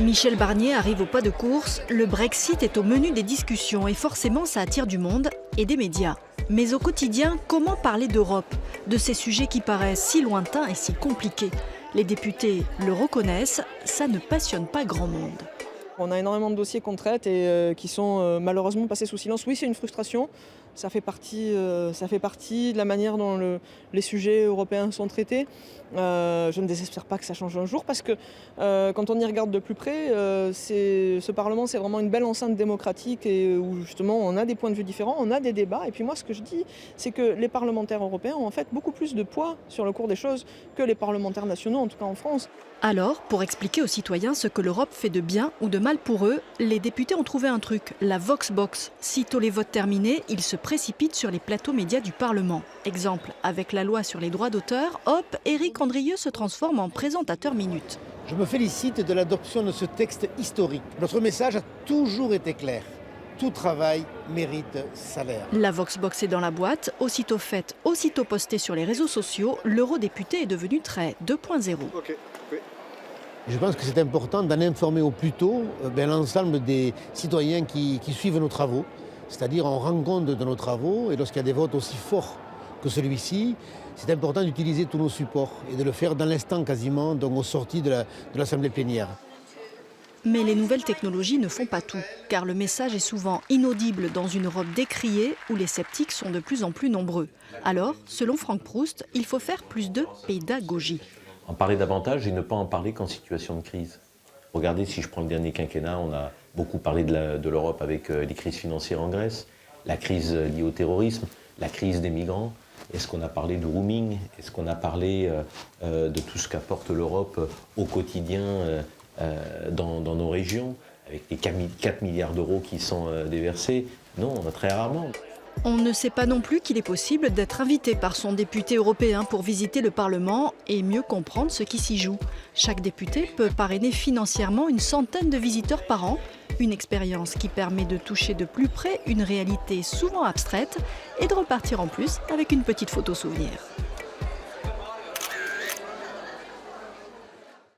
Michel Barnier arrive au pas de course, le Brexit est au menu des discussions et forcément ça attire du monde et des médias. Mais au quotidien, comment parler d'Europe, de ces sujets qui paraissent si lointains et si compliqués? Les députés le reconnaissent, ça ne passionne pas grand monde. On a énormément de dossiers qu'on traite et qui sont malheureusement passés sous silence. Oui, c'est une frustration. Ça fait partie de la manière dont les sujets européens sont traités. Je ne désespère pas que ça change un jour parce que quand on y regarde de plus près, ce Parlement, c'est vraiment une belle enceinte démocratique et où justement on a des points de vue différents, on a des débats. Et puis moi, ce que je dis, c'est que les parlementaires européens ont en fait beaucoup plus de poids sur le cours des choses que les parlementaires nationaux, en tout cas en France. Alors, pour expliquer aux citoyens ce que l'Europe fait de bien ou de mal pour eux, les députés ont trouvé un truc, la Voxbox. Sitôt les votes terminés, ils se précipitent sur les plateaux médias du Parlement. Exemple, avec la loi sur les droits d'auteur, hop, Éric Andrieux se transforme en présentateur minute. Je me félicite de l'adoption de ce texte historique. Notre message a toujours été clair. Tout travail mérite salaire. La Voxbox est dans la boîte, aussitôt faite, aussitôt postée sur les réseaux sociaux, l'eurodéputé est devenu très 2.0. Okay. Je pense que c'est important d'en informer au plus tôt l'ensemble des citoyens qui suivent nos travaux. C'est-à-dire on rend compte de nos travaux et lorsqu'il y a des votes aussi forts que celui-ci, c'est important d'utiliser tous nos supports et de le faire dans l'instant quasiment, donc aux sorties de l'Assemblée plénière. Mais les nouvelles technologies ne font pas tout, car le message est souvent inaudible dans une Europe décriée où les sceptiques sont de plus en plus nombreux. Alors, selon Franck Proust, il faut faire plus de pédagogie. En parler davantage et ne pas en parler qu'en situation de crise. Regardez, si je prends le dernier quinquennat, on a beaucoup parlé de l'Europe avec les crises financières en Grèce, la crise liée au terrorisme, la crise des migrants. Est-ce qu'on a parlé du roaming? Est-ce qu'on a parlé de tout ce qu'apporte l'Europe au quotidien dans nos régions, avec les 4 milliards d'euros qui sont déversés? Non, très rarement. On ne sait pas non plus qu'il est possible d'être invité par son député européen pour visiter le Parlement et mieux comprendre ce qui s'y joue. Chaque député peut parrainer financièrement une centaine de visiteurs par an, une expérience qui permet de toucher de plus près une réalité souvent abstraite et de repartir en plus avec une petite photo souvenir.